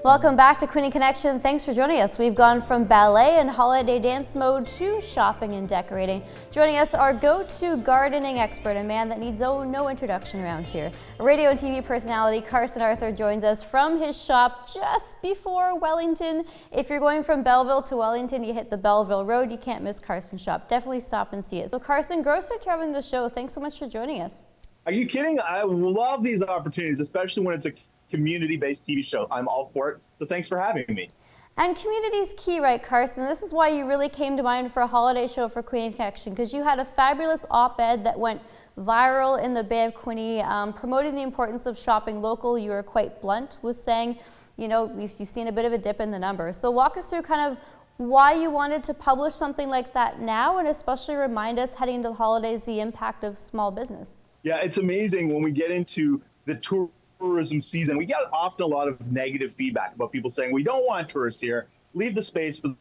Welcome back to Queenie Connection. Thanks for joining us. We've gone from ballet and holiday dance mode to shopping and decorating. Joining us, our go-to gardening expert, a man that needs no introduction around here. Radio and TV personality Carson Arthur joins us from his shop just before Wellington. If you're going from Belleville to Wellington, you hit the Belleville Road. You can't miss Carson's shop. Definitely stop and see it. So Carson, grocer traveling the show, thanks so much for joining us. Are you kidding? I love these opportunities, especially when it's a community-based TV show. I'm all for it. So thanks for having me. And community is key, right, Carson? This is why you really came to mind for a holiday show for Queenie Connection, because you had a fabulous op-ed that went viral in the Bay of Queenie, promoting the importance of shopping local. You were quite blunt with saying, you know, you've seen a bit of a dip in the numbers. So walk us through kind of why you wanted to publish something like that now, and especially remind us heading into the holidays the impact of small business. Yeah, it's amazing when we get into the tourism season. We get often a lot of negative feedback about people saying, we don't want tourists here, leave the space for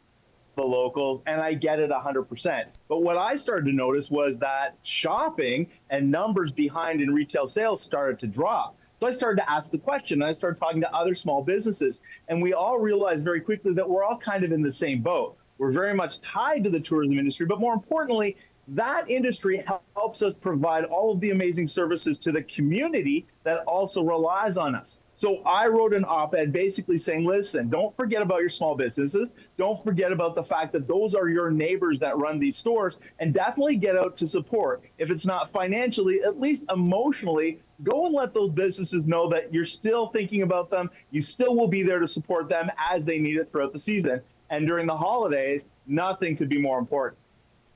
the locals, and I get it 100%. But what I started to notice was that shopping and numbers behind in retail sales started to drop. So I started to ask the question, and I started talking to other small businesses, and we all realized very quickly that we're all kind of in the same boat. We're very much tied to the tourism industry, but more importantly, that industry helps us provide all of the amazing services to the community that also relies on us. So I wrote an op-ed basically saying, listen, don't forget about your small businesses. Don't forget about the fact that those are your neighbors that run these stores, and definitely get out to support. If it's not financially, at least emotionally, go and let those businesses know that you're still thinking about them. You still will be there to support them as they need it throughout the season. And during the holidays, nothing could be more important.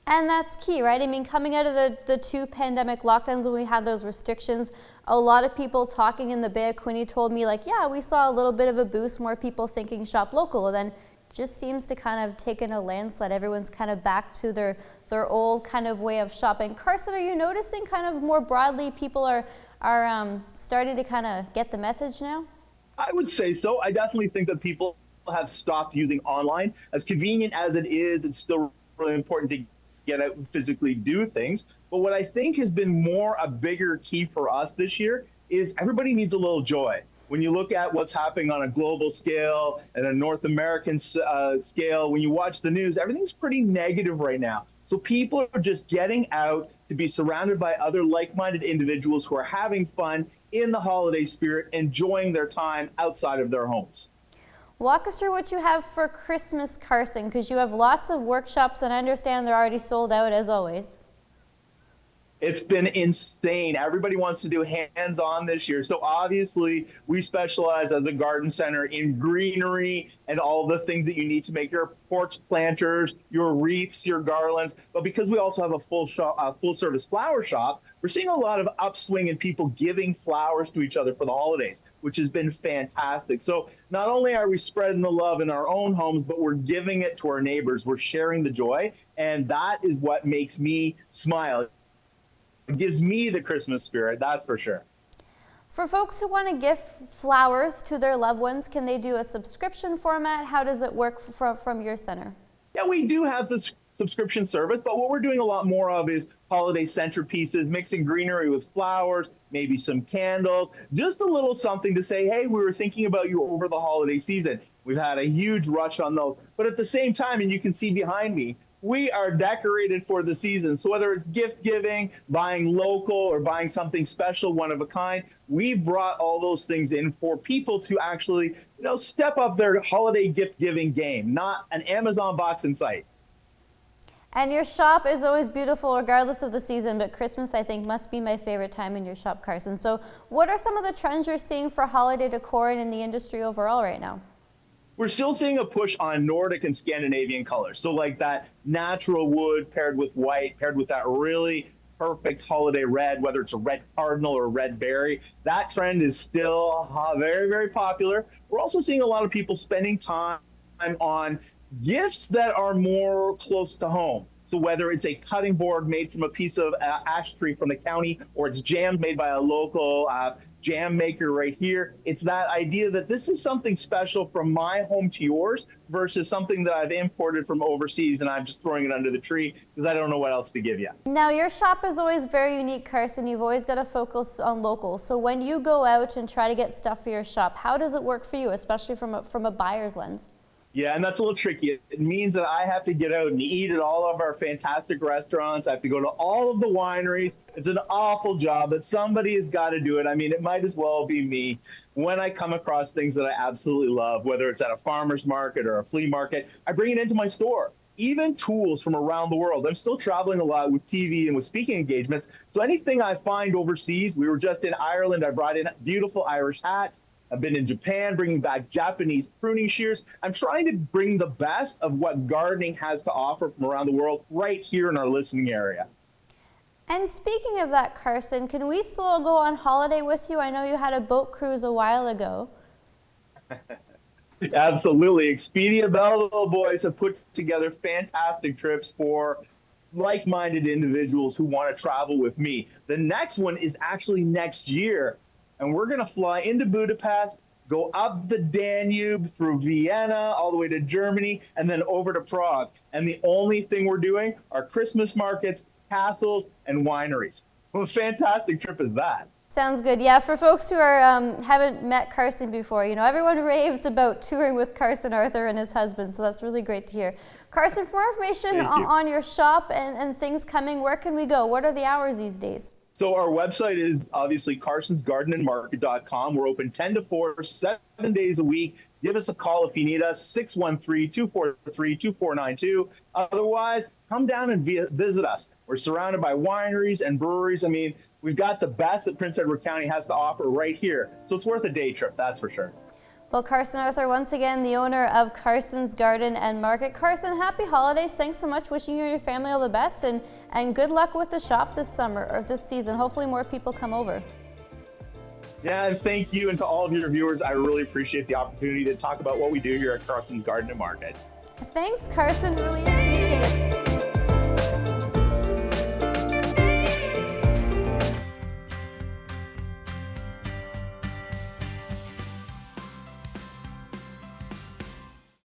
And that's key, right? I mean, coming out of the two pandemic lockdowns when we had those restrictions, a lot of people talking in the Bay of Queenie told me, like, yeah, we saw a little bit of a boost, more people thinking shop local, and then just seems to kind of take in a landslide. Everyone's kind of back to their old kind of way of shopping. Carson, are you noticing kind of more broadly people are starting to kind of get the message now? I would say so. I definitely think that people have stopped using online. As convenient as it is, it's still really important to get out and physically do things. But what I think has been a bigger key for us this year is everybody needs a little joy. When you look at what's happening on a global scale and a North American scale, when you watch the news, everything's pretty negative right now. So people are just getting out to be surrounded by other like-minded individuals who are having fun in the holiday spirit, enjoying their time outside of their homes. Walk us through what you have for Christmas, Carson, because you have lots of workshops, and I understand they're already sold out as always. It's been insane. Everybody wants to do hands-on this year. So obviously, we specialize as a garden center in greenery and all the things that you need to make your porch planters, your wreaths, your garlands. But because we also have a full-service flower shop, we're seeing a lot of upswing in people giving flowers to each other for the holidays, which has been fantastic. So not only are we spreading the love in our own homes, but we're giving it to our neighbors. We're sharing the joy, and that is what makes me smile. It gives me the Christmas spirit, that's for sure. For folks who want to gift flowers to their loved ones, can they do a subscription format? How does it work from your center? Yeah, we do have this subscription service, but what we're doing a lot more of is holiday centerpieces, mixing greenery with flowers, maybe some candles, just a little something to say, hey, we were thinking about you over the holiday season. We've had a huge rush on those. But at the same time, and you can see behind me, we are decorated for the season. So whether it's gift giving, buying local, or buying something special, one of a kind, we brought all those things in for people to actually, step up their holiday gift giving game, not an Amazon box in sight. And your shop is always beautiful regardless of the season, but Christmas, I think, must be my favorite time in your shop, Carson. So what are some of the trends you're seeing for holiday decor and in the industry overall right now? We're still seeing a push on Nordic and Scandinavian colors. So like that natural wood paired with white, paired with that really perfect holiday red, whether it's a red cardinal or a red berry. That trend is still very, very popular. We're also seeing a lot of people spending time on gifts that are more close to home. So whether it's a cutting board made from a piece of ash tree from the county, or it's jams made by a local jam maker right here, it's that idea that this is something special from my home to yours versus something that I've imported from overseas and I'm just throwing it under the tree because I don't know what else to give you. Now, your shop is always very unique, Carson. You've always got to focus on locals. So when you go out and try to get stuff for your shop, how does it work for you, especially from a buyer's lens? Yeah, and that's a little tricky. It means that I have to get out and eat at all of our fantastic restaurants. I have to go to all of the wineries. It's an awful job, but somebody has got to do it. I mean, it might as well be me. When I come across things that I absolutely love, whether it's at a farmer's market or a flea market, I bring it into my store. Even tools from around the world. I'm still traveling a lot with TV and with speaking engagements. So anything I find overseas, we were just in Ireland. I brought in beautiful Irish hats. I've been in Japan, bringing back Japanese pruning shears. I'm trying to bring the best of what gardening has to offer from around the world right here in our listening area. And speaking of that, Carson, can we still go on holiday with you? I know you had a boat cruise a while ago. Absolutely. Expedia Belleville boys have put together fantastic trips for like-minded individuals who want to travel with me. The next one is actually next year. And we're going to fly into Budapest, go up the Danube through Vienna, all the way to Germany, and then over to Prague. And the only thing we're doing are Christmas markets, castles, and wineries. What a fantastic trip is that? Sounds good. Yeah, for folks who are haven't met Carson before, you know, everyone raves about touring with Carson Arthur and his husband, so that's really great to hear. Carson, for more information on your shop and things coming, where can we go? What are the hours these days? So our website is obviously carsonsgardenandmarket.com. We're open 10 to 4, 7 days a week. Give us a call if you need us, 613-243-2492. Otherwise, come down and visit us. We're surrounded by wineries and breweries. I mean, we've got the best that Prince Edward County has to offer right here. So it's worth a day trip, that's for sure. Well, Carson Arthur, once again, the owner of Carson's Garden and Market. Carson, happy holidays. Thanks so much. Wishing you and your family all the best, and good luck with the shop this summer or this season. Hopefully more people come over. Yeah, and thank you, and to all of your viewers, I really appreciate the opportunity to talk about what we do here at Carson's Garden and Market. Thanks, Carson. Really appreciate it.